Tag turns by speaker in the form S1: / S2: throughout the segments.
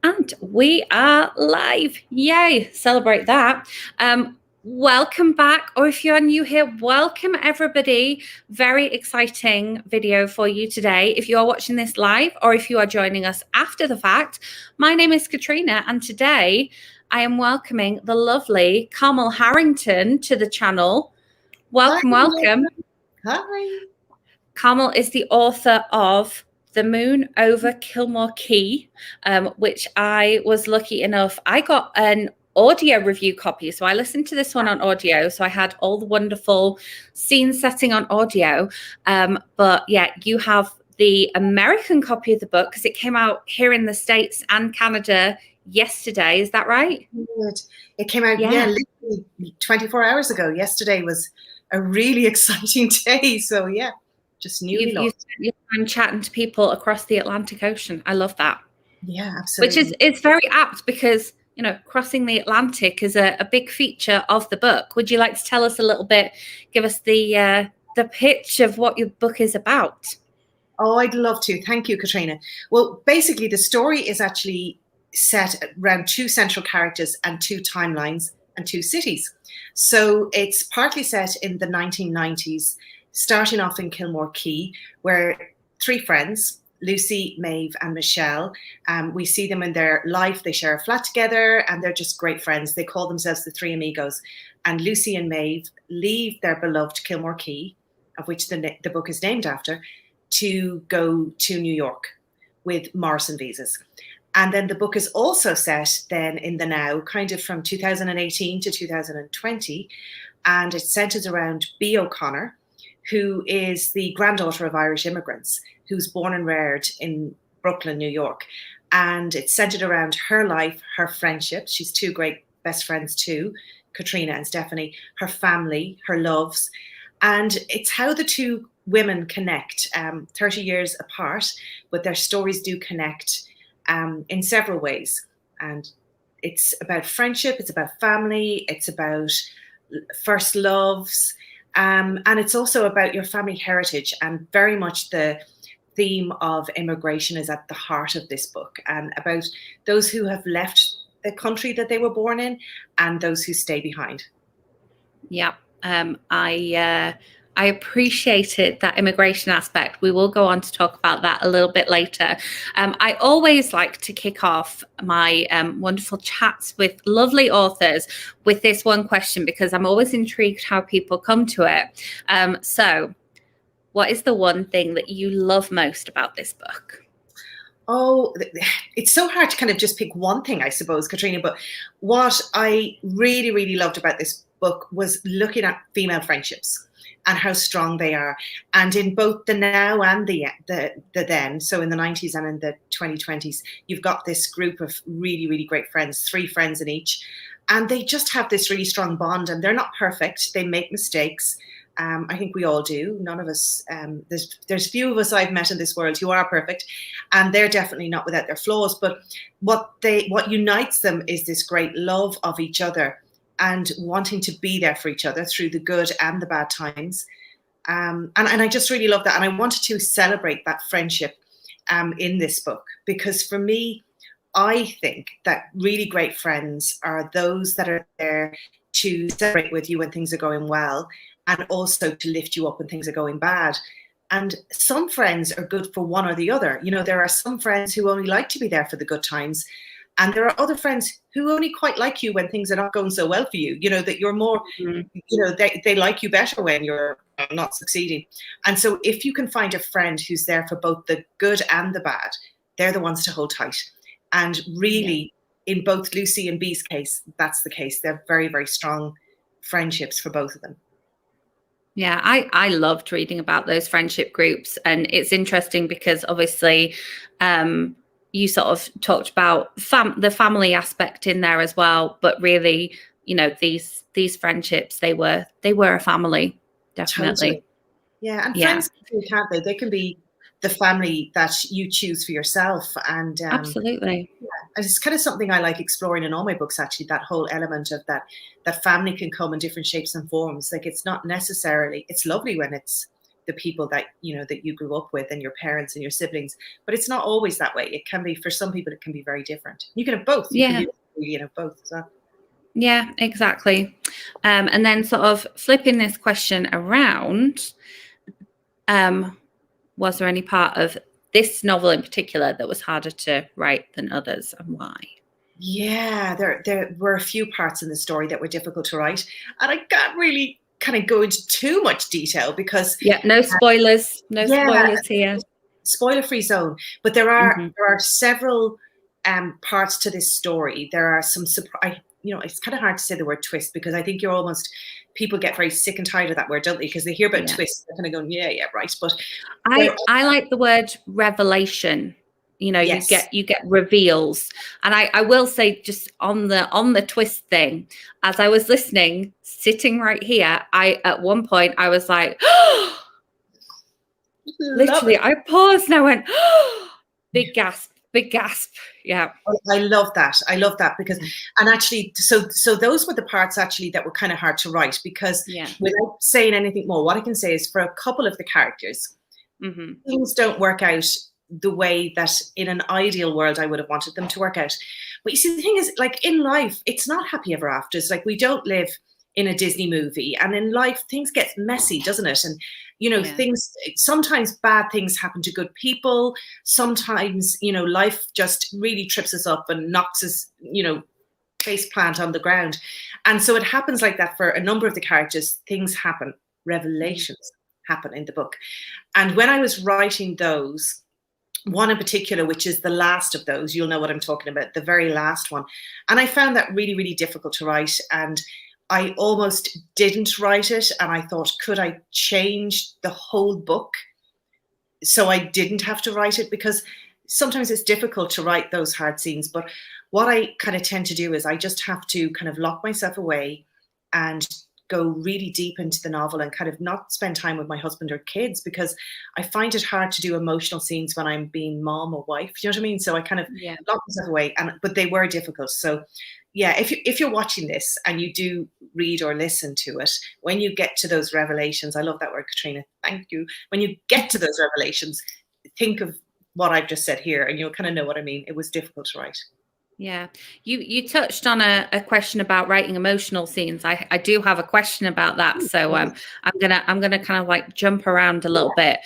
S1: And we are live. Yay, celebrate that. Welcome back, or if you're new here, welcome everybody. Very exciting video for you today. If you are watching this live or if you are joining us after the fact, my name is Katrina, and today I am welcoming the lovely Carmel Harrington to the channel. Welcome,
S2: Hi.
S1: welcome.
S2: Hi.
S1: Carmel is the author of The Moon Over Kilmore Quay, which I was lucky enough. I got an audio review copy, so I listened to this one on audio, so I had all the wonderful scene setting on audio. But yeah, you have the American copy of the book because it came out here in the States and Canada yesterday. Is that right?
S2: It came out, literally 24 hours ago. Yesterday was a really exciting day. So yeah, just newly launched.
S1: You've been chatting to people across the Atlantic Ocean. I love that.
S2: Yeah, absolutely.
S1: Which it's very apt because, you know, crossing the Atlantic is a big feature of the book. Would you like to tell us a little bit, give us the pitch of what your book is about?
S2: Oh, I'd love to. Thank you, Katrina. Well, basically the story is actually set around two central characters and two timelines and two cities. So it's partly set in the 1990s, starting off in Kilmore Quay, where three friends, Lucy, Maeve and Michelle, we see them in their life. They share a flat together and they're just great friends. They call themselves the Three Amigos. And Lucy and Maeve leave their beloved Kilmore Quay, of which the book is named after, to go to New York with Morrison visas. And then the book is also set then in the now, kind of from 2018 to 2020. And it centers around Bea O'Connor, who is the granddaughter of Irish immigrants, who's born and reared in Brooklyn, New York. And it's centered around her life, her friendships. She's two great best friends too, Katrina and Stephanie, her family, her loves. And it's how the two women connect 30 years apart, but their stories do connect in several ways. And it's about friendship, it's about family, it's about first loves, and it's also about your family heritage, and very much the theme of immigration is at the heart of this book, and about those who have left the country that they were born in and those who stay behind.
S1: Yeah, I appreciated that immigration aspect. We will go on to talk about that a little bit later. I always like to kick off my wonderful chats with lovely authors with this one question, because I'm always intrigued how people come to it. So what is the one thing that you love most about this book?
S2: Oh, it's so hard to kind of just pick one thing, I suppose, Katrina. But what I really, really loved about this book was looking at female friendships and how strong they are. And in both the now and the then, so in the 90s and in the 2020s, you've got this group of really, really great friends, three friends in each. And they just have this really strong bond, and they're not perfect. They make mistakes. I think we all do. None of us, there's few of us I've met in this world who are perfect, and they're definitely not without their flaws. But what unites them is this great love of each other and wanting to be there for each other through the good and the bad times. And I just really love that. And I wanted to celebrate that friendship in this book, because for me, I think that really great friends are those that are there to celebrate with you when things are going well, and also to lift you up when things are going bad. And some friends are good for one or the other. You know, there are some friends who only like to be there for the good times. And there are other friends who only quite like you when things are not going so well for you, you know, that you're more, you know, they like you better when you're not succeeding. And so if you can find a friend who's there for both the good and the bad, they're the ones to hold tight. And really, in both Lucy and Bea's case, that's the case. They're very, very strong friendships for both of them.
S1: Yeah, I loved reading about those friendship groups. And it's interesting because obviously you sort of talked about the family aspect in there as well. But really, you know, these friendships, they were a family, definitely.
S2: Totally. Yeah, and friends, can't they? They can be the family that you choose for yourself. And
S1: absolutely.
S2: Yeah, it's kind of something I like exploring in all my books, actually, that whole element of that family can come in different shapes and forms. Like, it's not necessarily, it's lovely when it's the people that that you grew up with and your parents and your siblings. But it's not always that way. It can be, for some people, it can be very different. You can have both. You can be both as well.
S1: Yeah, exactly. And then sort of flipping this question around, was there any part of this novel in particular that was harder to write than others, and why?
S2: Yeah, there were a few parts in the story that were difficult to write, and I can't really kind of go into too much detail because
S1: no spoilers, spoilers here.
S2: Spoiler-free zone. But there are several parts to this story. There are some surprise. It's kind of hard to say the word twist, because I think people get very sick and tired of that word, don't they? Because they hear about twists, they're kind of going, yeah, right. But
S1: I like the word revelation. Yes. you get reveals. And I will say, just on the twist thing, as I was listening, sitting right here, at one point I was like, literally, I paused and I went, big gasp. Yeah.
S2: I love that because, and actually, so those were the parts actually that were kind of hard to write, because without saying anything more, what I can say is, for a couple of the characters, things don't work out the way that in an ideal world I would have wanted them to work out. But you see, the thing is, like, in life, it's not happy ever afters. Like, we don't live in a Disney movie, and in life things get messy, doesn't it? And things, sometimes bad things happen to good people. Sometimes life just really trips us up and knocks us face plant on the ground. And so it happens like that for a number of the characters. Things happen, revelations happen in the book. And when I was writing those, one in particular, which is the last of those, you'll know what I'm talking about, the very last one, and I found that really, really difficult to write, and I almost didn't write it. And I thought, could I change the whole book so I didn't have to write it? Because sometimes it's difficult to write those hard scenes. But what I kind of tend to do is I just have to kind of lock myself away and go really deep into the novel and kind of not spend time with my husband or kids, because I find it hard to do emotional scenes when I'm being mom or wife. You know what I mean? So I kind of lock myself away, but they were difficult. So yeah, if you're watching this and you do read or listen to it, when you get to those revelations, I love that word, Katrina, thank you. When you get to those revelations, think of what I've just said here, and you'll kind of know what I mean. It was difficult to write.
S1: Yeah, you touched on a question about writing emotional scenes. I do have a question about that, so I'm gonna kind of like jump around a little bit,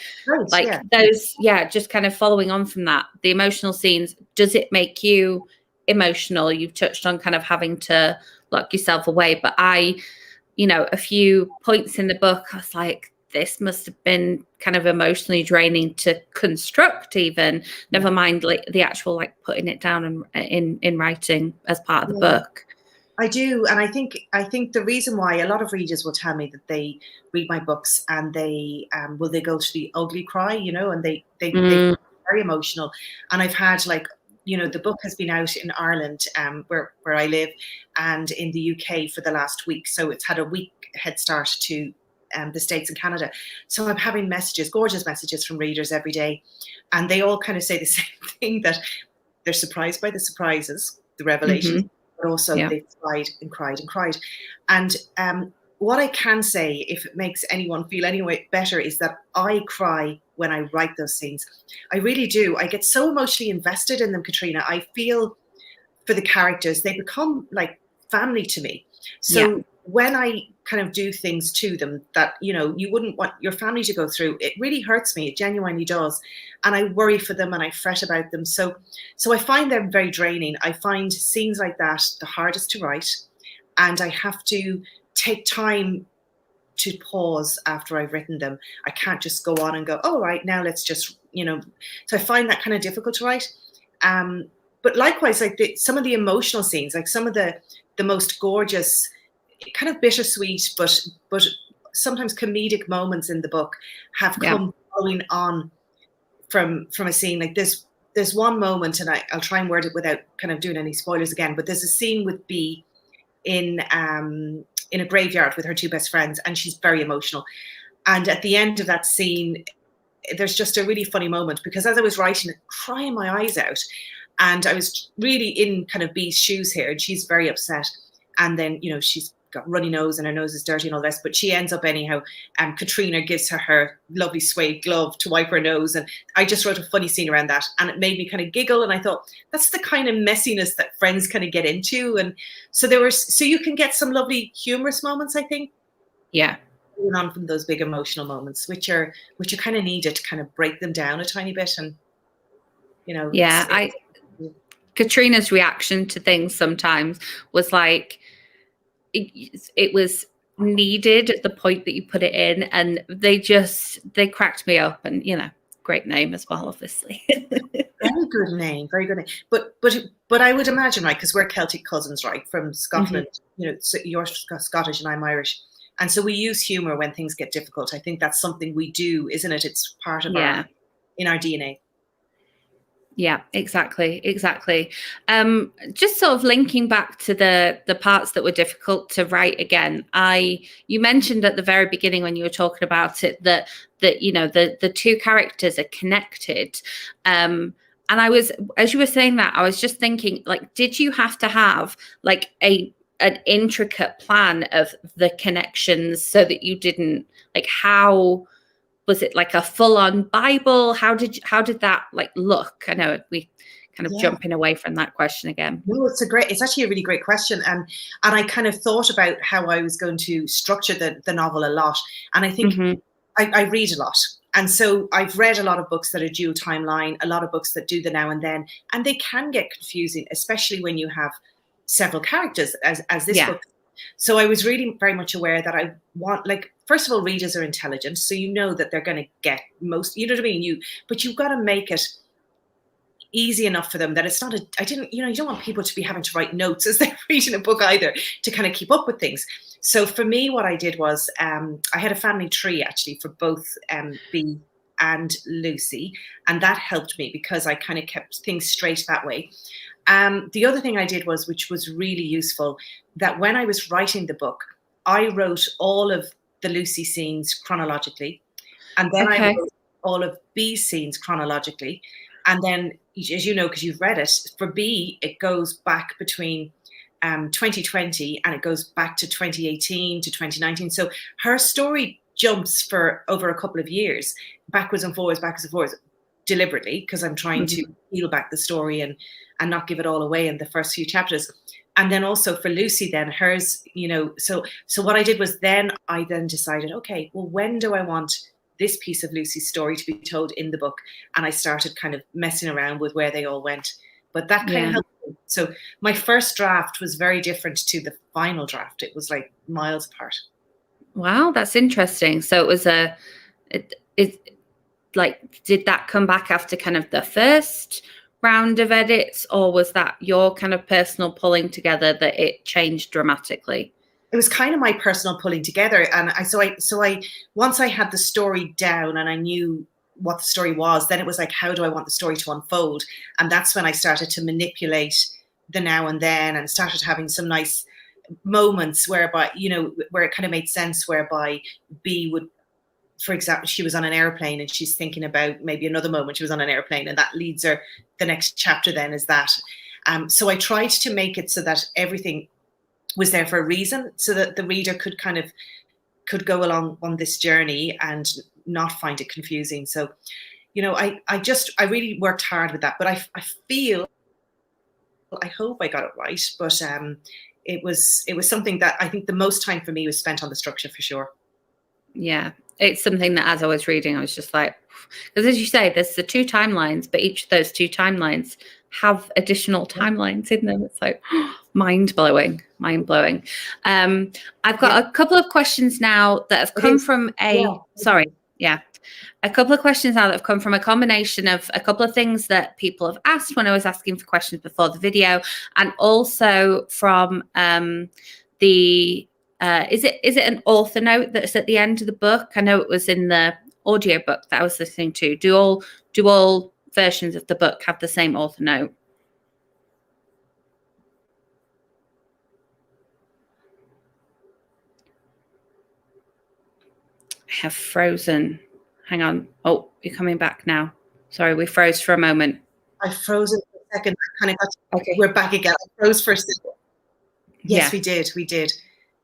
S1: those. Just kind of following on from that, the emotional scenes. Does it make you emotional? You've touched on kind of having to lock yourself away, but a few points in the book, I was like, this must have been kind of emotionally draining to construct, even never mind like the actual like putting it down and in writing as part of the book.
S2: I do, and I think the reason why a lot of readers will tell me that they read my books and they go to the ugly cry, and they're very emotional. And I've had the book has been out in Ireland, where I live, and in the UK for the last week, so it's had a week head start to the States and Canada. So I'm having gorgeous messages from readers every day, and they all kind of say the same thing, that they're surprised by the surprises, the revelations, but also they've cried and cried and cried. And what I can say, if it makes anyone feel any way better, is that I cry when I write those scenes. I really do. I get so emotionally invested in them, Katrina. I feel for the characters. They become like family to me. So when I kind of do things to them that, you wouldn't want your family to go through, it really hurts me. It genuinely does. And I worry for them and I fret about them. So I find them very draining. I find scenes like that the hardest to write. And I have to take time to pause after I've written them. I can't just go on and go, oh, right, now let's just, so I find that kind of difficult to write. But likewise, like some of the emotional scenes, like some of the most gorgeous, kind of bittersweet, but sometimes comedic moments in the book have come following on from a scene. Like there's one moment, and I'll try and word it without kind of doing any spoilers again, but there's a scene with Bea in a graveyard with her two best friends, and she's very emotional. And at the end of that scene, there's just a really funny moment, because as I was writing it, crying my eyes out, and I was really in kind of Bea's shoes here, and she's very upset. And then, she's got runny nose and her nose is dirty and all this, but she ends up anyhow. Katrina gives her lovely suede glove to wipe her nose, and I just wrote a funny scene around that, and it made me kind of giggle. And I thought that's the kind of messiness that friends kind of get into, and so you can get some lovely humorous moments, I think.
S1: Yeah.
S2: On from those big emotional moments, which are kind of needed to kind of break them down a tiny bit, and
S1: yeah, Katrina's reaction to things sometimes was like it was needed at the point that you put it in, and they cracked me up. And great name as well, obviously.
S2: Very good name, very good name. But I would imagine, right, because we're Celtic cousins, right, from Scotland. So you're Scottish and I'm Irish. And so we use humor when things get difficult. I think that's something we do, isn't it? It's part of in our DNA.
S1: Yeah, exactly. Just sort of linking back to the parts that were difficult to write again. You mentioned at the very beginning when you were talking about it that the two characters are connected. And I was, as you were saying that, I was just thinking, like, did you have to have like an intricate plan of the connections so that you didn't, like, how was it like a full-on Bible? How did that like look? I know we kind of jumping away from that question again.
S2: No, it's actually a really great question. And I kind of thought about how I was going to structure the novel a lot. And I think I read a lot. And so I've read a lot of books that are dual timeline, a lot of books that do the now and then, and they can get confusing, especially when you have several characters as this book. So I was really very much aware that I want, like, first of all, readers are intelligent, so that they're going to get most, you know what I mean? But you've got to make it easy enough for them that it's not you don't want people to be having to write notes as they're reading a book either, to kind of keep up with things. So for me, what I did was I had a family tree actually for both Bea and Lucy, and that helped me because I kind of kept things straight that way. The other thing I did was, which was really useful, that when I was writing the book, I wrote all of the Lucy scenes chronologically, and then I wrote all of Bea's scenes chronologically. And then, as you know, because you've read it, for Bea, it goes back between 2020 and it goes back to 2018 to 2019. So her story jumps for over a couple of years, backwards and forwards, deliberately, because I'm trying to peel back the story and not give it all away in the first few chapters. And then also for Lucy, then hers, so what I did was I decided, okay, well, when do I want this piece of Lucy's story to be told in the book? And I started kind of messing around with where they all went. But that kind of helped me. So my first draft was very different to the final draft. It was like miles apart.
S1: Wow, that's interesting. So it was did that come back after kind of the first round of edits, or was that your kind of personal pulling together that it changed dramatically?
S2: It was kind of my personal pulling together. And I once I had the story down and I knew what the story was, then it was like, how do I want the story to unfold? And that's when I started to manipulate the now and then, and started having some nice moments whereby, where it kind of made sense, whereby Bea would, for example, she was on an airplane and she's thinking about maybe another moment she was on an airplane, and that leads her, the next chapter then is that. So I tried to make it so that everything was there for a reason, so that the reader could go along on this journey and not find it confusing. So, I really worked hard with that, but I hope I got it right. But it was something that I think the most time for me was spent on the structure, for sure.
S1: Yeah. It's something that as I was reading, I was just like, because as you say, there's the two timelines, but each of those two timelines have additional timelines in them. It's like mind blowing. I've got a couple of questions now that have come from a couple of questions now that have come from a combination of a couple of things that people have asked when I was asking for questions before the video, and also from the is it an author note that's at the end of the book? I know it was in the audiobook that I was listening to. Do all versions of the book have the same author note? I have frozen. Hang on. Oh, you're coming back now. Sorry, we froze for a moment.
S2: I froze for a second. I kind of got. Okay, we're back again. I froze for a second. Yes, we did.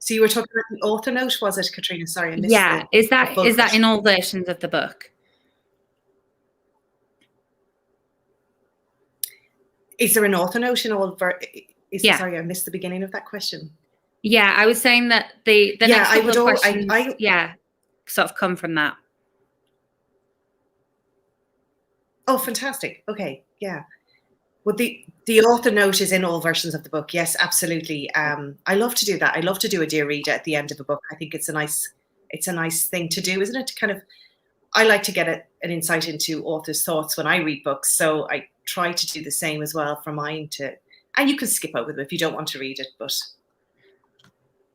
S2: So you were talking about the author note, was it, Katrina? Sorry, I missed
S1: Yeah,
S2: the
S1: is
S2: full
S1: that in
S2: question.
S1: all versions of the book?
S2: Is there an author note in all?
S1: Yeah.
S2: Sorry, I missed the beginning of that question.
S1: Yeah, I was saying that the
S2: Yeah,
S1: next couple of questions,
S2: I
S1: yeah, sort of come from that.
S2: Oh, fantastic. Okay, yeah. Well, the author note is in all versions of the book. Yes, absolutely. I love to do that. I love to do a dear reader at the end of a book. I think it's a nice thing to do, isn't it? To kind of, I like to get an insight into authors' thoughts when I read books, so I try to do the same as well for mine. And you can skip over them if you don't want to read it, but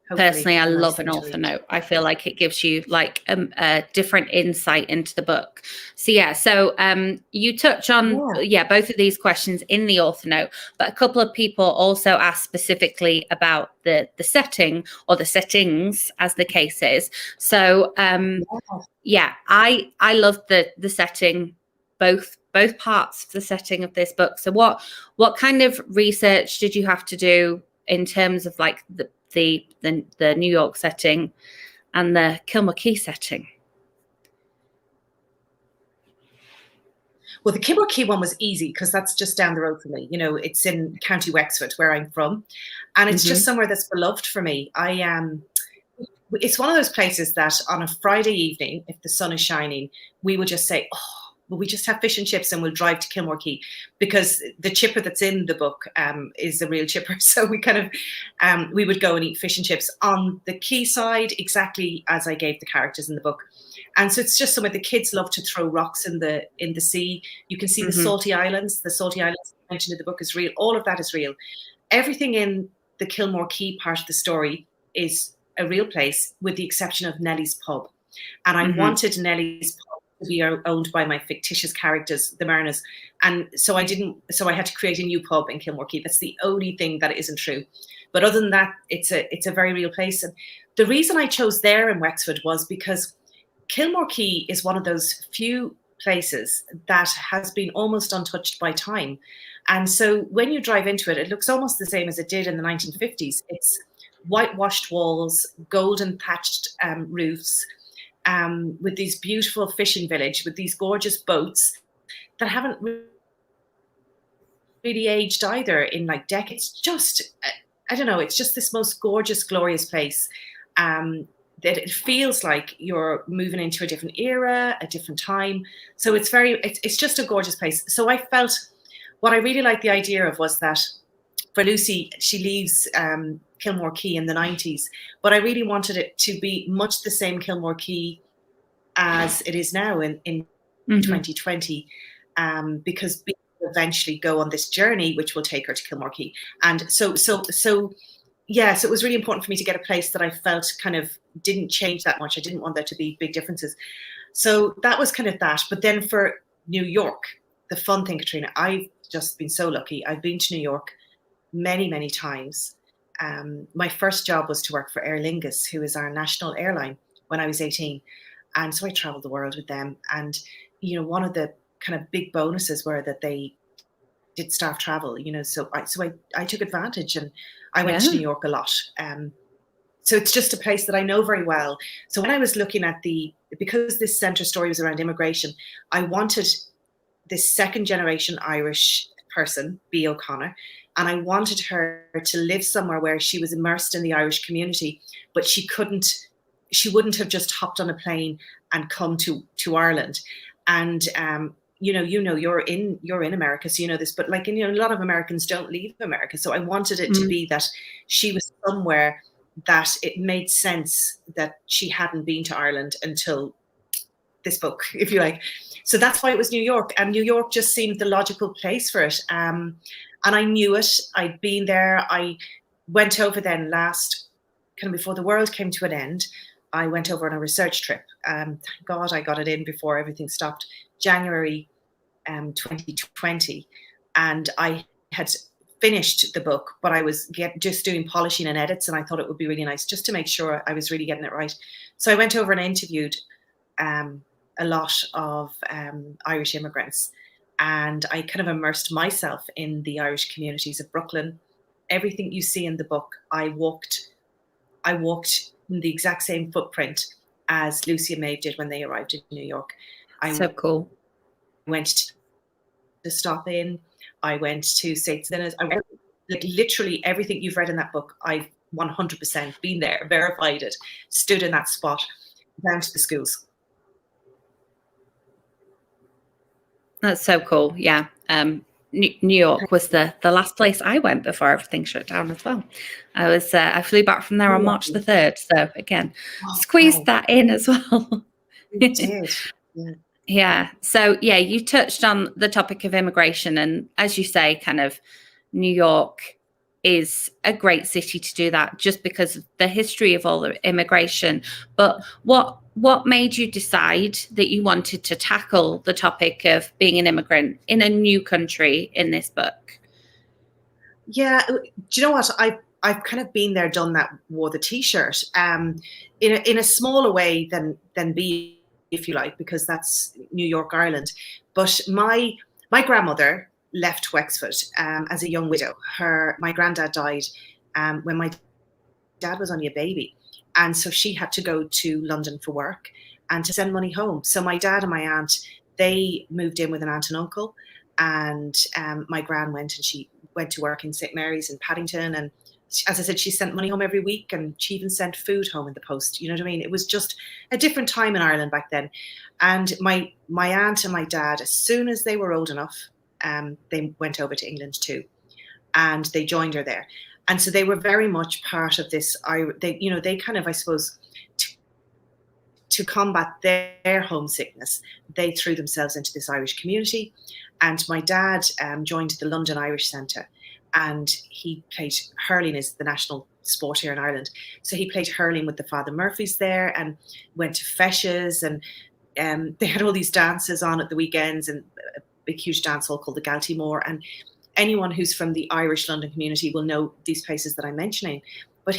S2: hopefully
S1: Personally, I
S2: a nice
S1: love an
S2: thing to
S1: author
S2: read.
S1: note. I feel like it gives you like a different insight into the book. So yeah, so you touch on both of these questions in the author note, but a couple of people also asked specifically about the setting or the settings, as the case is. So yeah, I love the setting, both parts of the setting of this book. So what kind of research did you have to do in terms of like the New York setting and the Kilmer Quay setting?
S2: Well, the Kilmer Quay one was easy because that's just down the road from me. You know, it's in County Wexford, where I'm from, and it's just somewhere that's beloved for me. It's one of those places that on a Friday evening, if the sun is shining, we would just say, "Oh, will we just have fish and chips and we'll drive to Kilmore Quay," because the chipper that's in the book is a real chipper. So we kind of we would go and eat fish and chips on the quayside, exactly as I gave the characters in the book. And so it's just somewhere the kids love to throw rocks in the sea. You can see the salty islands. The salty islands mentioned in the book is real. All of that is real. Everything in the Kilmore Quay part of the story is a real place, with the exception of Nellie's pub. And I wanted Nellie's pub to be owned by my fictitious characters, the Mariners. And so I had to create a new pub in Kilmore Quay. That's the only thing that isn't true. But other than that, it's a very real place. And the reason I chose there in Wexford was because Kilmore Quay is one of those few places that has been almost untouched by time. And so when you drive into it, it looks almost the same as it did in the 1950s. It's whitewashed walls, golden thatched roofs, with these beautiful fishing village, with these gorgeous boats that haven't really aged either in like decades. Just, I don't know, it's just this most gorgeous, glorious place. That it feels like you're moving into a different era, a different time. So it's just a gorgeous place. So I felt what I really liked the idea of was that for Lucy, she leaves Kilmore Quay in the 90s, but I really wanted it to be much the same Kilmore Quay as it is now in 2020, because we will eventually go on this journey, which will take her to Kilmore Quay. And so it was really important for me to get a place that I felt kind of didn't change that much. I didn't want there to be big differences. So that was kind of that. But then for New York, the fun thing, Katrina, I've just been so lucky. I've been to New York many, many times. My first job was to work for Aer Lingus, who is our national airline, when I was 18. And so I traveled the world with them. And, you know, one of the kind of big bonuses were that they did staff travel, you know, so I took advantage, and I went to New York a lot. So it's just a place that I know very well. So when I was looking at because this center story was around immigration, I wanted this second generation Irish person, Bea O'Connor, and I wanted her to live somewhere where she was immersed in the Irish community, but she wouldn't have just hopped on a plane and come to Ireland. And you're in America, so you know this, but like, a lot of Americans don't leave America. So I wanted it to be that she was somewhere that it made sense that she hadn't been to Ireland until this book, if you like. So that's why it was New York, and New York just seemed the logical place for it. And I knew it. I'd been there. I went over then kind of before the world came to an end. I went over on a research trip. Thank God I got it in before everything stopped. January 2020, and I had finished the book, but I was just doing polishing and edits, and I thought it would be really nice just to make sure I was really getting it right. So I went over and interviewed a lot of Irish immigrants, and I kind of immersed myself in the Irish communities of Brooklyn. Everything you see in the book, I walked I walked in the exact same footprint as Lucy and Maeve did when they arrived in New York.
S1: So cool.
S2: Went to Stop In. I went to St. Sinners. I went, like, literally everything you've read in that book, I've 100% been there, verified it, stood in that spot, down to the schools.
S1: That's so cool. Yeah. New York was the last place I went before everything shut down as well. I flew back from there on March the 3rd. So again, squeezed that in as well.
S2: You did. Yeah.
S1: Yeah. So yeah, you touched on the topic of immigration, and as you say, kind of New York is a great city to do that just because of the history of all the immigration. But what made you decide that you wanted to tackle the topic of being an immigrant in a new country in this book?
S2: Yeah, do you know what? I've kind of been there, done that, wore the T-shirt in a smaller way than B, if you like, because that's New York, Ireland. But my grandmother left Wexford as a young widow. My granddad died when my dad was only a baby, and so she had to go to London for work and to send money home. So my dad and my aunt, they moved in with an aunt and uncle, and my gran went, and she went to work in St. Mary's in Paddington, and as I said, she sent money home every week, and she even sent food home in the post. You know what I mean? It was just a different time in Ireland back then. And my aunt and my dad, as soon as they were old enough, they went over to England too, and they joined her there. And so they were very much part of this. They kind of, I suppose, to combat their homesickness, they threw themselves into this Irish community. And my dad joined the London Irish Centre, and he played hurling, is the national sport here in Ireland. So he played hurling with the Father Murphys there, and went to feiches, and they had all these dances on at the weekends, and a big huge dance hall called the Galtymore. And anyone who's from the Irish London community will know these places that I'm mentioning. But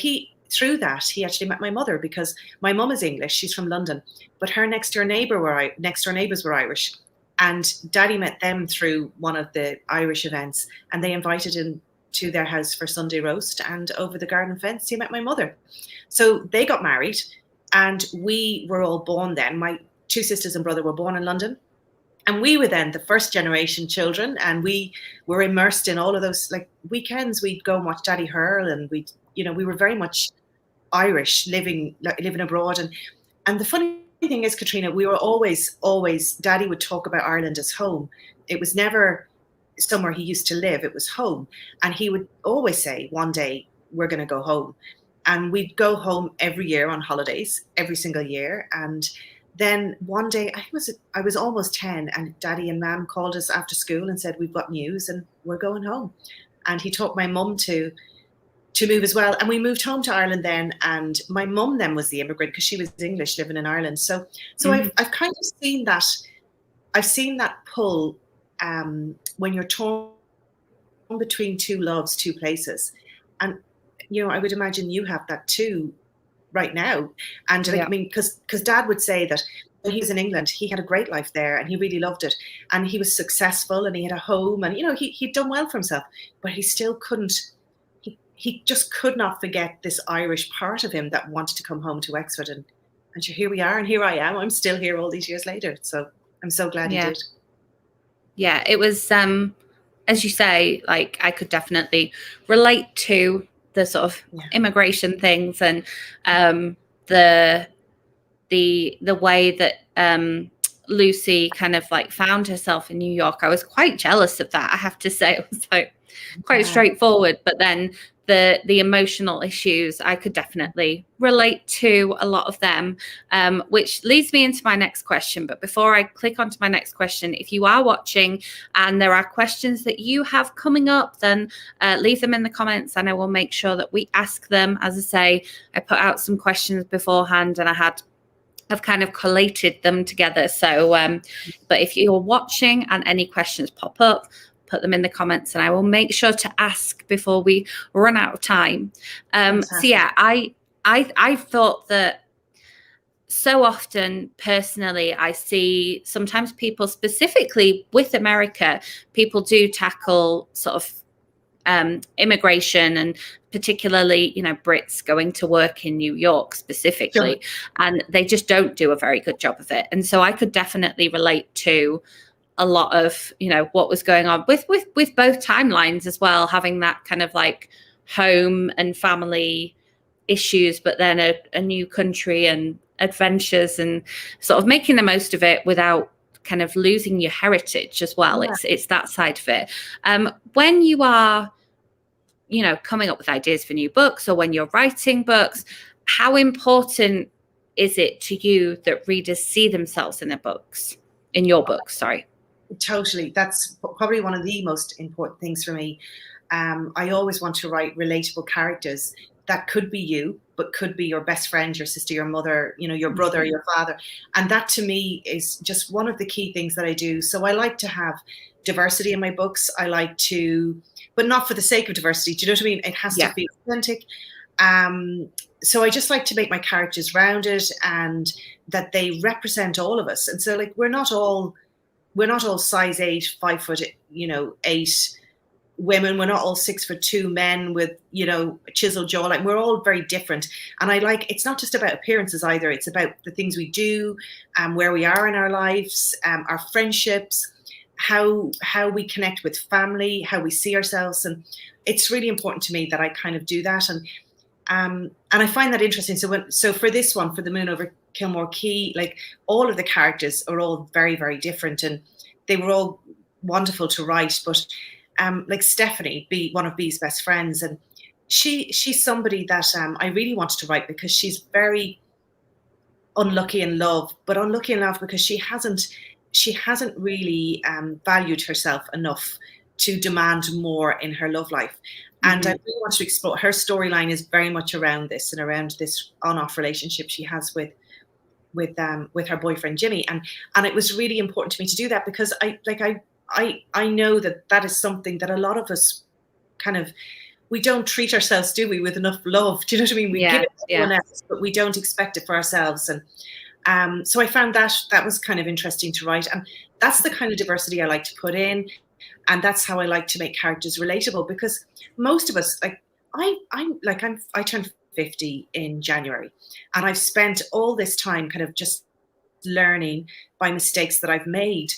S2: through that, he actually met my mother, because my mum is English, she's from London, but her next door neighbours were Irish. And Daddy met them through one of the Irish events, and they invited him to their house for Sunday roast, and over the garden fence he met my mother. So they got married, and we were all born then. My two sisters and brother were born in London, and we were then the first generation children, and we were immersed in all of those, like, weekends. We'd go and watch Daddy hurl, and we were very much Irish, living abroad. And the funny thing is, Katrina, we were always, Daddy would talk about Ireland as home. It was never somewhere he used to live, it was home. And he would always say, one day we're going to go home. And we'd go home every year on holidays, every single year. And then one day, I was almost 10, and Daddy and Mam called us after school and said, we've got news and we're going home. And he taught my mum to move as well. And we moved home to Ireland then. And my mum then was the immigrant, because she was English living in Ireland. So I've kind of seen that. I've seen that pull when you're torn between two loves, two places. And, I would imagine you have that too right now. And I mean, because Dad would say that when he was in England, he had a great life there, and he really loved it. And he was successful, and he had a home, and, he'd done well for himself, but he still couldn't. He just could not forget this Irish part of him that wanted to come home to Wexford. And here we are, and here I am. I'm still here all these years later. So I'm so glad he did.
S1: Yeah, it was, as you say, like, I could definitely relate to the sort of immigration things, and the way that Lucy kind of like found herself in New York. I was quite jealous of that, I have to say. It was like quite straightforward, but then the emotional issues, I could definitely relate to a lot of them, which leads me into my next question. But before I click onto my next question, if you are watching and there are questions that you have coming up, then leave them in the comments, and I will make sure that we ask them. As I say, I put out some questions beforehand, and I've kind of collated them together. So, but if you're watching and any questions pop up, put them in the comments, and I will make sure to ask before we run out of time. So yeah, I thought that so often, personally, I see sometimes people, specifically with America, people do tackle sort of immigration, and particularly, Brits going to work in New York specifically, and they just don't do a very good job of it. And so I could definitely relate to a lot of, what was going on with both timelines as well, having that kind of like home and family issues, but then a new country and adventures, and sort of making the most of it without kind of losing your heritage as well. Yeah. It's that side of it. When you are, coming up with ideas for new books, or when you're writing books, how important is it to you that readers see themselves in your books? Sorry.
S2: Totally. That's probably one of the most important things for me. I always want to write relatable characters that could be you, but could be your best friend, your sister, your mother, your brother, your father. And that to me is just one of the key things that I do. So I like to have diversity in my books. I like to, but not for the sake of diversity. Do you know what I mean? It has to be authentic. So I just like to make my characters rounded and that they represent all of us. And so like, we're not all size 8, 5'8" women. We're not all 6'2" men with, chiseled jaw. Like, we're all very different. And it's not just about appearances either. It's about the things we do, where we are in our lives, our friendships, how we connect with family, how we see ourselves. And it's really important to me that I kind of do that. And I find that interesting. So for this one, for the Moon Over Kilmore Quay, like, all of the characters are all very, very different, and they were all wonderful to write. But like Stephanie, one of Bee's best friends, and she's somebody that I really wanted to write because she's very unlucky in love, but unlucky in love because she hasn't really valued herself enough to demand more in her love life. And I really want to explore her storyline. Is very much around this and around this on-off relationship she has with her boyfriend Jimmy, and it was really important to me to do that because I know that is something that a lot of us we don't treat ourselves, do we, with enough love? Do you know what I mean? We give it to someone else, but we don't expect it for ourselves. And so I found that was kind of interesting to write, and that's the kind of diversity I like to put in, and that's how I like to make characters relatable, because most of us, like, I turned 50 in January, and I've spent all this time kind of just learning by mistakes that I've made.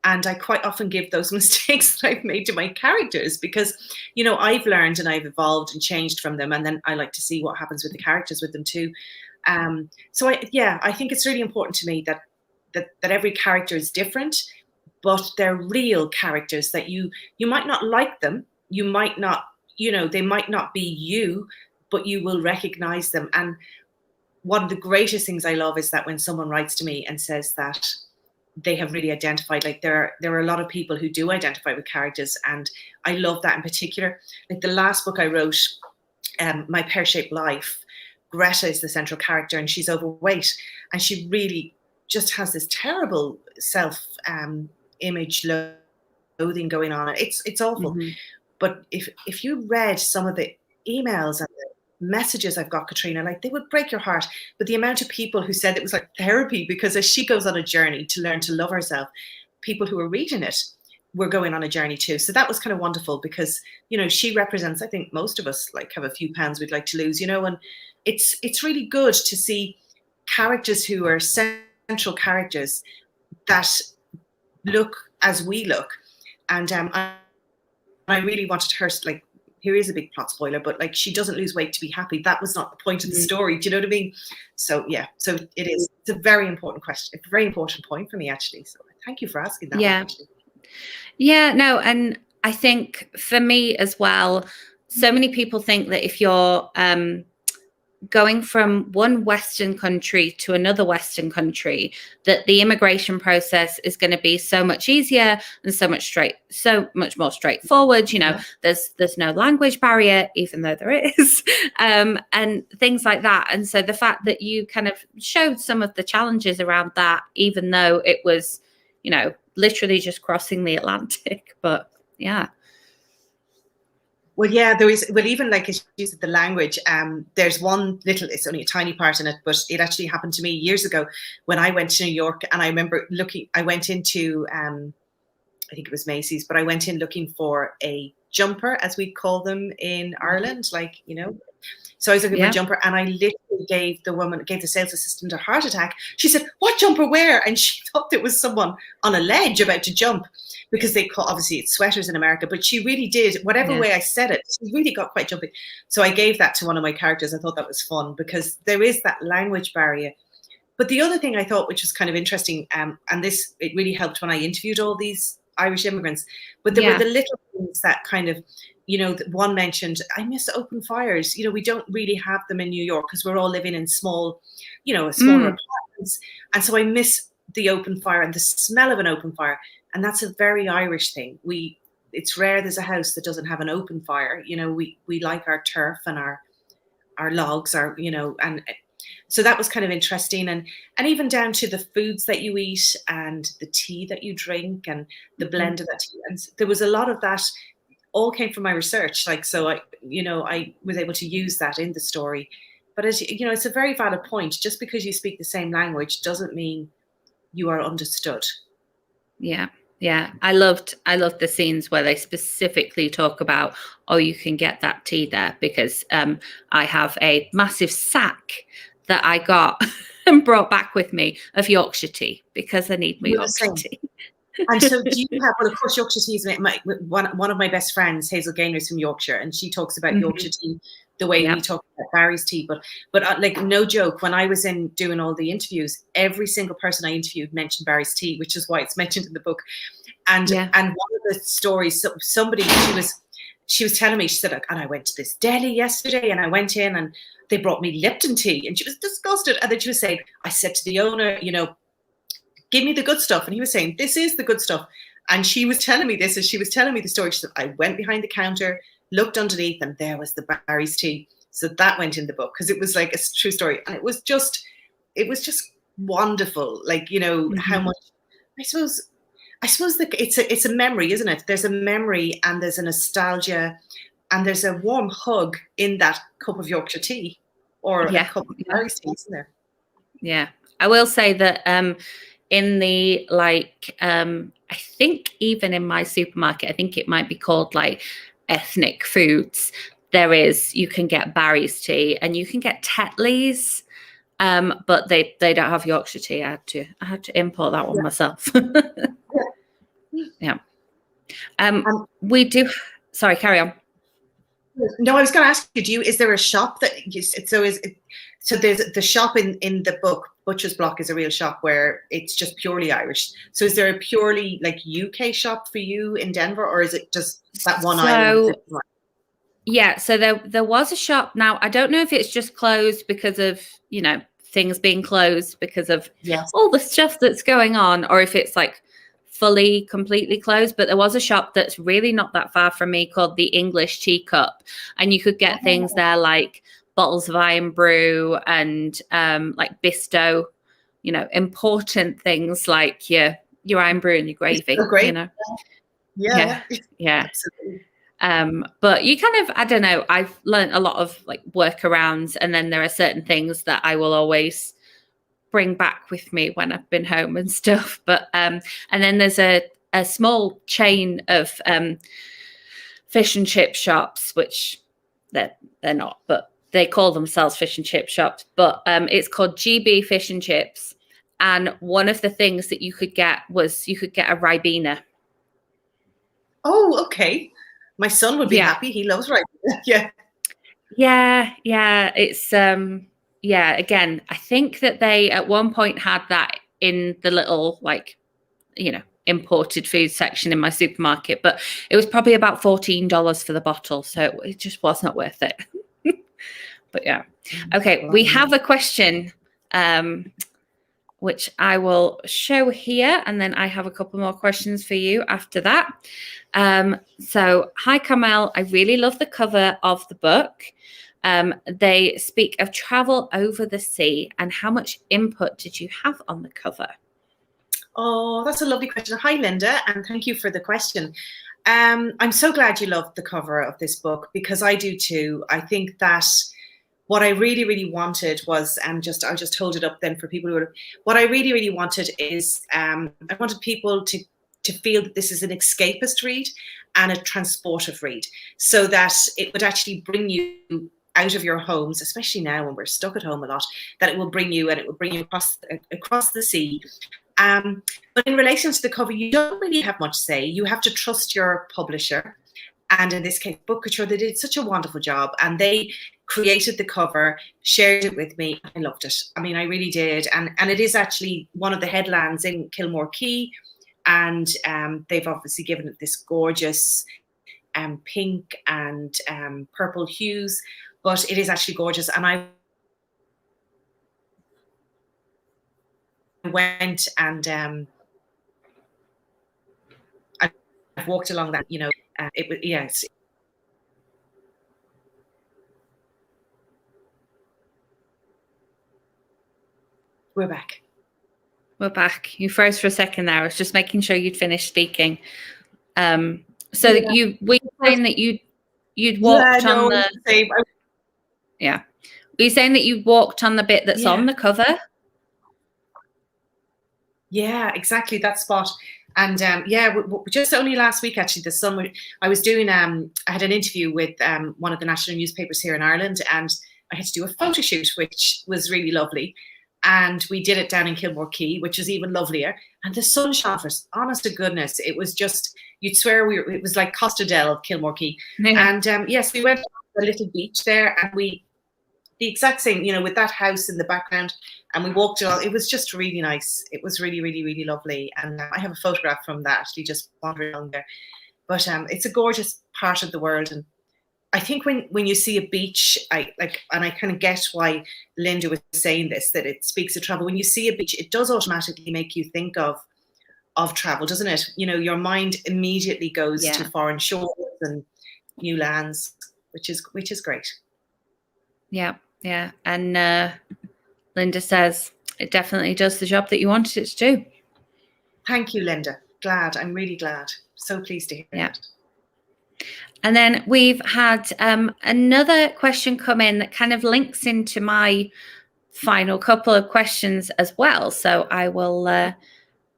S2: And I quite often give those mistakes that I've made to my characters because, I've learned and I've evolved and changed from them. And then I like to see what happens with the characters with them too. So I think it's really important to me that every character is different, but they're real characters that you might not like them. You might not, they might not be you, but you will recognize them. And one of the greatest things I love is that when someone writes to me and says that they have really identified, like, there are a lot of people who do identify with characters, and I love that in particular. Like, the last book I wrote, My Pear-Shaped Life, Greta is the central character, and she's overweight, and she really just has this terrible self-image loathing going on. It's awful. But if you read some of the emails and the messages I've got, Catriona, like, they would break your heart. But the amount of people who said it was like therapy, because as she goes on a journey to learn to love herself, people who are reading it were going on a journey too. So that was kind of wonderful because, she represents, I think most of us like have a few pounds we'd like to lose, and it's really good to see characters who are central characters that look as we look. And I really wanted her, like, here is a big plot spoiler, but like, she doesn't lose weight to be happy. That was not the point of the story. Do you know what I mean? So yeah, so it is. It's a very important question. It's a very important point for me, actually. So thank you for asking that.
S1: Yeah.
S2: One,
S1: yeah, no. And I think for me as well, so many people think that if you're going from one Western country to another Western country, that the immigration process is going to be so much easier and so much more straightforward. There's no language barrier, even though there is, and things like that. And so the fact that you kind of showed some of the challenges around that, even though it was, literally just crossing the Atlantic, but yeah.
S2: Well, yeah, there is. Well, even like as you said, the language. There's one little. It's only a tiny part in it, but it actually happened to me years ago when I went to New York, and I remember looking. I went into, I think it was Macy's, but I went in looking for a jumper, as we call them in Ireland, like, So I was looking for a jumper, and I literally gave the sales assistant a heart attack. She said, "What jumper wear?" And she thought there was someone on a ledge about to jump, because they call, obviously it's sweaters in America, but she really did, whatever way I said it, she really got quite jumpy. So I gave that to one of my characters. I thought that was fun, because there is that language barrier. But the other thing I thought, which was kind of interesting, and it really helped when I interviewed all these Irish immigrants, but there were the little things that kind of, one mentioned, I miss open fires. We don't really have them in New York, because we're all living in small, smaller apartments. And so I miss the open fire and the smell of an open fire. And that's a very Irish thing. It's rare there's a house that doesn't have an open fire. We like our turf and our logs, and so that was kind of interesting. And even down to the foods that you eat and the tea that you drink and the blend of that tea. And there was a lot of that all came from my research. Like, so I was able to use that in the story. But as it's a very valid point. Just because you speak the same language doesn't mean you are understood.
S1: Yeah. Yeah. I loved the scenes where they specifically talk about, oh, you can get that tea there, because I have a massive sack that I got and brought back with me of Yorkshire tea, because I need my Yorkshire tea.
S2: And so do you have, well, of course, Yorkshire tea is one of my best friends, Hazel Gaynor, is from Yorkshire, and she talks about Yorkshire tea the way we talk about Barry's tea. But like, no joke, when I was in doing all the interviews, every single person I interviewed mentioned Barry's tea, which is why it's mentioned in the book. And one of the stories, somebody, she was telling me, she said, and I went to this deli yesterday, and I went in and they brought me Lipton tea, and she was disgusted. And then she was saying, I said to the owner, give me the good stuff. And he was saying, this is the good stuff. And she was telling me this, as she was telling me the story. She said, I went behind the counter, looked underneath, and there was the Barry's tea. So that went in the book, because it was like a true story. And it was just wonderful. Like, how much, I suppose it's a memory, isn't it? There's a memory, and there's a nostalgia, and there's a warm hug in that cup of Yorkshire tea, or a cup of Barry's tea, isn't there?
S1: Yeah. I will say that in the, I think even in my supermarket, I think it might be called like ethnic foods, you can get Barry's tea, and you can get Tetley's, but they don't have Yorkshire tea. I had to import that one myself. Yeah. We do. Sorry, carry on.
S2: No, I was going to ask you, is there a shop that so there's the shop in the book, Butcher's Block, is a real shop where it's just purely Irish. So is there a purely like UK shop for you in Denver, or is it just that one island?
S1: Yeah, so there was a shop. Now, I don't know if it's just closed because of, things being closed because of all the stuff that's going on, or if it's like completely closed. But there was a shop that's really not that far from me called the English Teacup, and you could get things there like bottles of Iron Brew and like Bisto, important things like your Iron Brew and your gravy.
S2: So great.
S1: Yeah.
S2: Absolutely.
S1: But you kind of, I don't know, I've learned a lot of like workarounds, and then there are certain things that I will always bring back with me when I've been home and stuff. But and then there's a small chain of fish and chip shops, which they're not, but they call themselves fish and chip shops. But it's called GB Fish and Chips, and one of the things that you could get was a Ribena.
S2: Oh, okay. My son would be happy. He loves Ribena.
S1: Yeah. It's again, I think that they at one point had that in the little imported food section in my supermarket, but it was probably about $14 for the bottle, so it just was not worth it. But yeah. Okay, we have a question which I will show here, and then I have a couple more questions for you after that. So, hi Carmel, I really love the cover of the book. They speak of travel over the sea, and how much input did you have on the cover?
S2: Oh, that's a lovely question. Hi, Linda, and thank you for the question. I'm so glad you loved the cover of this book, because I do too. I think that what I really, really wanted was, I'll just hold it up then for people what I really, really wanted is, I wanted people to to feel that this is an escapist read and a transportive read, so that it would actually bring you out of your homes, especially now when we're stuck at home a lot, that it will bring you, and it will bring you across the sea. But in relation to the cover, you don't really have much say. You have to trust your publisher. And in this case, Book Couture, they did such a wonderful job, and they created the cover, shared it with me. I loved it. I mean, I really did. And it is actually one of the headlands in Kilmore Quay. And they've obviously given it this gorgeous pink and purple hues, but it is actually gorgeous. And I went and I've walked along that, you know, it was, yes. We're back.
S1: We're back. You froze for a second there. I was just making sure you'd finished speaking. So
S2: Yeah.
S1: you were you saying that you'd walked on the yeah. Were you saying that you walked on the bit that's on the cover?
S2: Yeah, exactly, that spot. And just only last week, actually, the sun. I was doing. I had an interview with one of the national newspapers here in Ireland, and I had to do a photo shoot, which was really lovely. And we did it down in Kilmore Quay, which was even lovelier. And the sun shone for us. Honest to goodness, it was just, you'd swear it was like Costa del Kilmore Quay. Yeah. And yes, we went to a little beach there, and the exact same, you know, with that house in the background, and we walked along. It was just really nice. It was really, really, really lovely. And I have a photograph from that, actually, just wandering along there. But it's a gorgeous part of the world. And I think when you see a beach, and I kind of get why Linda was saying this, that it speaks of travel. When you see a beach, it does automatically make you think of travel, doesn't it? You know, your mind immediately goes to foreign shores and new lands, which is great.
S1: Yeah, yeah. And Linda says it definitely does the job that you wanted it to do.
S2: Thank you, Linda. Glad. I'm really glad. So pleased to hear that.
S1: And then we've had another question come in that kind of links into my final couple of questions as well. So I will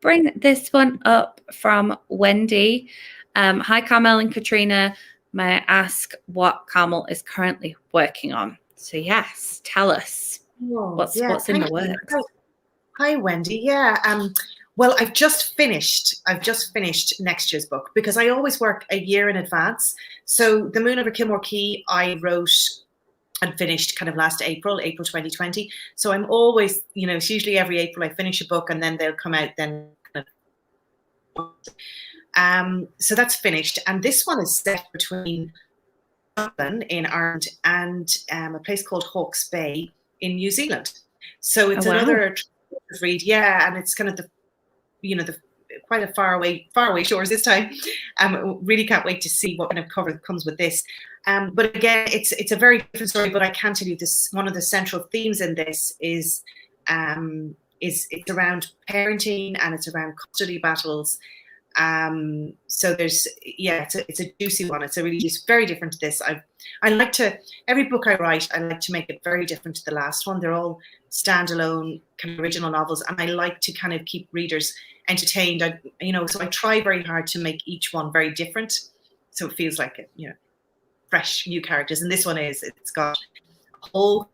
S1: bring this one up from Wendy. Hi, Carmel and Katrina. May I ask what Carmel is currently working on? So yes, tell us what's in the works.
S2: Hi, Wendy. Yeah. Well, I've just finished next year's book, because I always work a year in advance. So the Moon Over Kilmore Quay, I wrote and finished kind of last April 2020. So I'm always, you know, it's usually every April I finish a book, and then they'll come out then. So that's finished. And this one is set between Dublin in Ireland and a place called Hawke's Bay in New Zealand. So it's another read, and it's kind of the quite a far away shores this time. Really can't wait to see what kind of cover comes with this. But again, it's a very different story. But I can tell you this: one of the central themes in this is it's around parenting, and it's around custody battles. So there's it's a juicy one. It's very different to this. I like to, every book I write, I like to make it very different to the last one. They're all standalone kind of original novels, and I like to kind of keep readers entertained. So I try very hard to make each one very different, so it feels like fresh new characters. And this one it's got a whole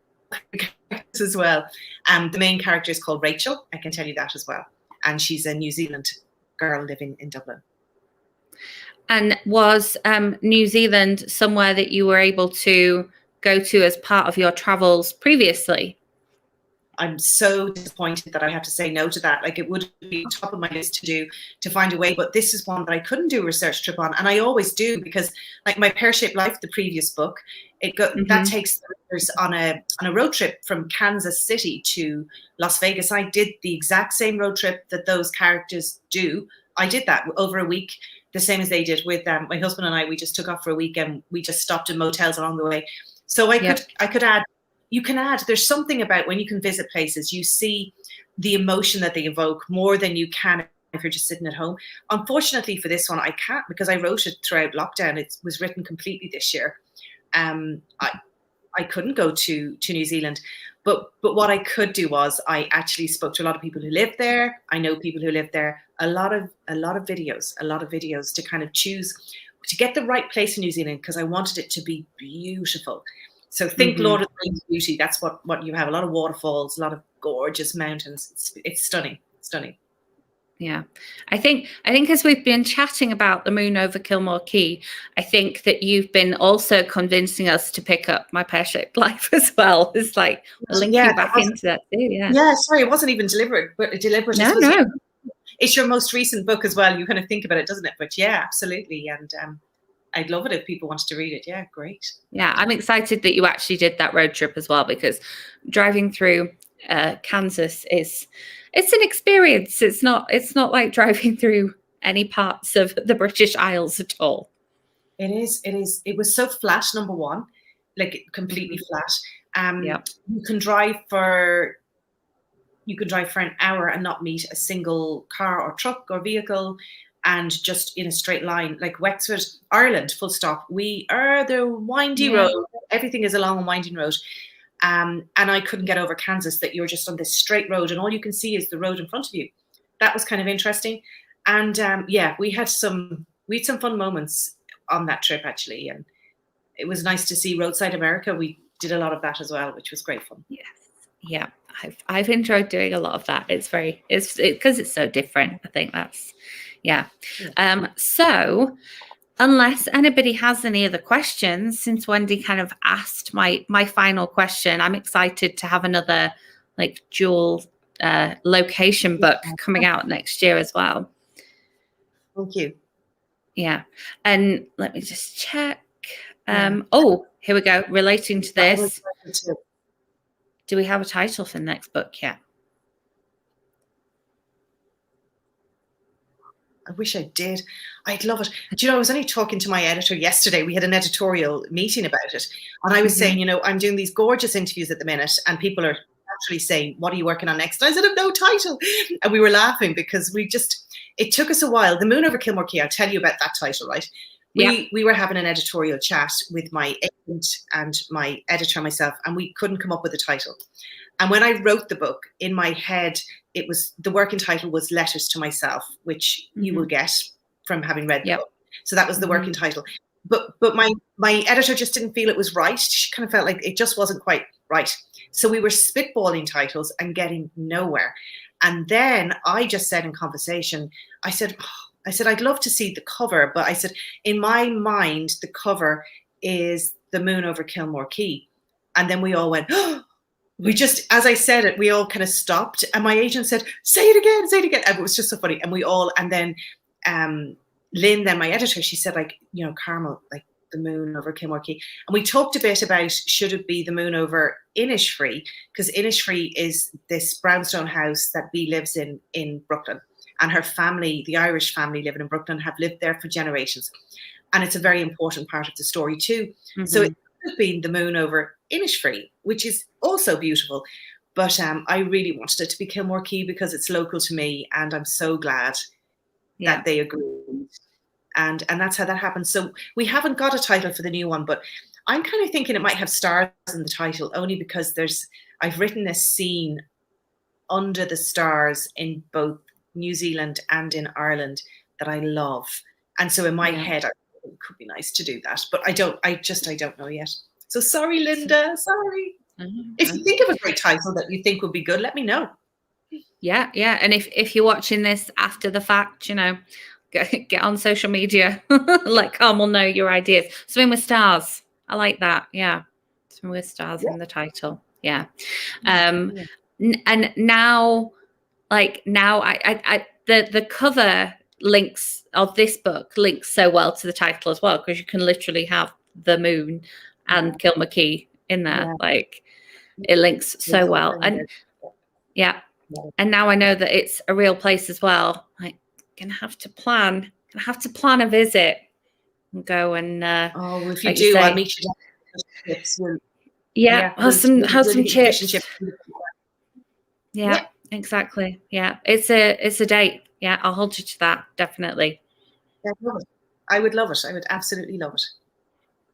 S2: characters as well. The main character is called Rachel. I can tell you that as well, and she's a New Zealand girl living in Dublin.
S1: And was New Zealand somewhere that you were able to go to as part of your travels previously?
S2: I'm so disappointed that I have to say no to that. Like, it would be on top of my list to find a way, but this is one that I couldn't do a research trip on, and I always do, because like my Pear-Shaped Life, the previous book, that takes readers on a road trip from Kansas City to Las Vegas. I did the exact same road trip that those characters do. I did that over a week, the same as they did with my husband and I. We just took off for a week, and we just stopped in motels along the way. So I could add. You can add, there's something about when you can visit places, you see the emotion that they evoke more than you can if you're just sitting at home. Unfortunately for this one, I can't, because I wrote it throughout lockdown. It was written completely this year. I couldn't go to New Zealand, but what I could do was I actually spoke to a lot of people who live there. I know people who live there. a lot of videos to kind of choose to get the right place in New Zealand, because I wanted it to be beautiful. So think Lord of the Rings beauty. That's what you have. A lot of waterfalls, a lot of gorgeous mountains. It's stunning, stunning.
S1: Yeah, I think as we've been chatting about the Moon Over Kilmore Quay, I think that you've been also convincing us to pick up My Pear-Shaped Life as well. It's like linking back into that too. Yeah.
S2: Yeah. Sorry, it wasn't even deliberate.
S1: No.
S2: It's your most recent book as well. You kind of think about it, doesn't it? But yeah, absolutely. And I'd love it if people wanted to read it. Yeah, great.
S1: Yeah, I'm excited that you actually did that road trip as well, because driving through Kansas it's an experience. It's not like driving through any parts of the British Isles at all.
S2: It is. It was so flat, number one, like completely flat. You can drive for an hour and not meet a single car or truck or vehicle, and just in a straight line, like Wexford, Ireland, full stop. We are the windy road. Everything is along a winding road. And I couldn't get over Kansas, that you're just on this straight road and all you can see is the road in front of you. That was kind of interesting. And we had some fun moments on that trip, actually. And it was nice to see Roadside America. We did a lot of that as well, which was great fun.
S1: Yes. Yeah. I've enjoyed doing a lot of that. It's because it's so different. I think that's, yeah. So unless anybody has any other questions, since Wendy kind of asked my final question, I'm excited to have another like dual location book coming out next year as well.
S2: Thank you.
S1: Yeah. And let me just check. Oh, here we go. Relating to this. Do we have a title for the next book yet?
S2: I wish I did. I'd love it. Do you know, I was only talking to my editor yesterday. We had an editorial meeting about it. And I was saying, I'm doing these gorgeous interviews at the minute, and people are actually saying, what are you working on next? And I said, I've no title. And we were laughing because it took us a while. The Moon Over Kilmore Quay, I'll tell you about that title, right? We were having an editorial chat with my agent and my editor and myself, and we couldn't come up with a title. And when I wrote the book, in my head, the working title was Letters to Myself, which you will get from having read the book. So that was the working title. But my editor just didn't feel it was right. She kind of felt like it just wasn't quite right. So we were spitballing titles and getting nowhere. And then I just said in conversation, I said, I'd love to see the cover, but I said, in my mind, the cover is The Moon Over Kilmore Quay. And then we all went, oh. We just, as I said it, we all kind of stopped, and my agent said, say it again. And it was just so funny. And then Lynn, then my editor, she said, like, Carmel, like The Moon Over Kilmore Quay. And we talked a bit about, should it be The Moon Over Innisfree? Because Innisfree is this brownstone house that Bea lives in Brooklyn. And her family, the Irish family living in Brooklyn, have lived there for generations. And it's a very important part of the story too. So it could have been The Moon Over Innisfree, which is also beautiful. But I really wanted it to be Kilmore Quay because it's local to me, and I'm so glad that they agreed. And that's how that happened. So we haven't got a title for the new one, but I'm kind of thinking it might have stars in the title, only because I've written this scene under the stars in both New Zealand and in Ireland that I love. And so in my head, it could be nice to do that, but I don't know yet. So sorry, Linda, sorry. If you think of a great title that you think would be good, let me know.
S1: Yeah. And if you're watching this after the fact, get on social media, let Carmel know your ideas. Swim with stars. I like that. Yeah. Swim with stars in the title. Yeah. And now the cover links of this book links so well to the title as well, because you can literally have the moon and Kilmore Quay in there. Like, it links so well. And and now I know that it's a real place as well. Like, gonna have to plan a visit and go and
S2: if you do, I'll meet you down chips.
S1: Have some chips. Yeah, exactly. Yeah, it's a date. Yeah, I'll hold you to that, definitely.
S2: I would love it. I would absolutely love it.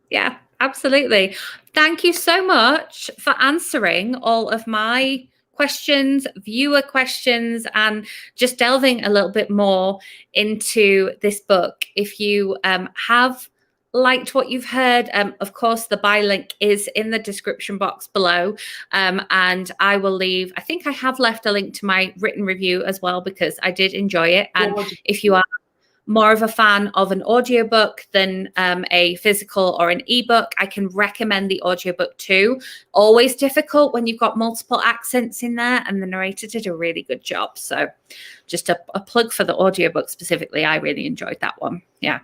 S1: Yeah, absolutely. Thank you so much for answering all of my questions, viewer questions, and just delving a little bit more into this book. If you have liked what you've heard, of course, the buy link is in the description box below. And I will leave, I think I have left a link to my written review as well, because I did enjoy it. And if you are more of a fan of an audiobook than a physical or an ebook, I can recommend the audiobook too. Always difficult when you've got multiple accents in there, and the narrator did a really good job. So just a plug for the audiobook specifically. I really enjoyed that one. Yeah.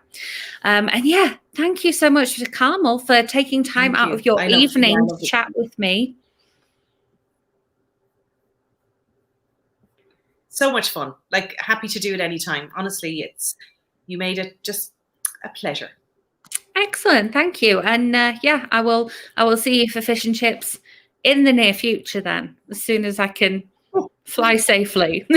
S1: And yeah, thank you so much to Carmel for taking time out of your evening to chat with me.
S2: So much fun. Like, happy to do it anytime. Honestly, you made it just a pleasure.
S1: Excellent, thank you. And yeah, I will see you for fish and chips in the near future then, as soon as I can fly safely.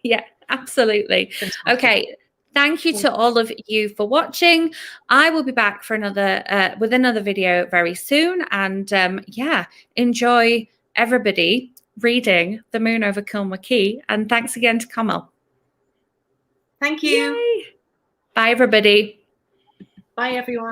S1: Yeah, absolutely. Okay. Thank you to all of you for watching. I will be back for with another video very soon. And yeah, enjoy everybody reading The Moon Over Kilmore Quay. And thanks again to Carmel.
S2: Thank you.
S1: Yay. Bye, everybody.
S2: Bye, everyone.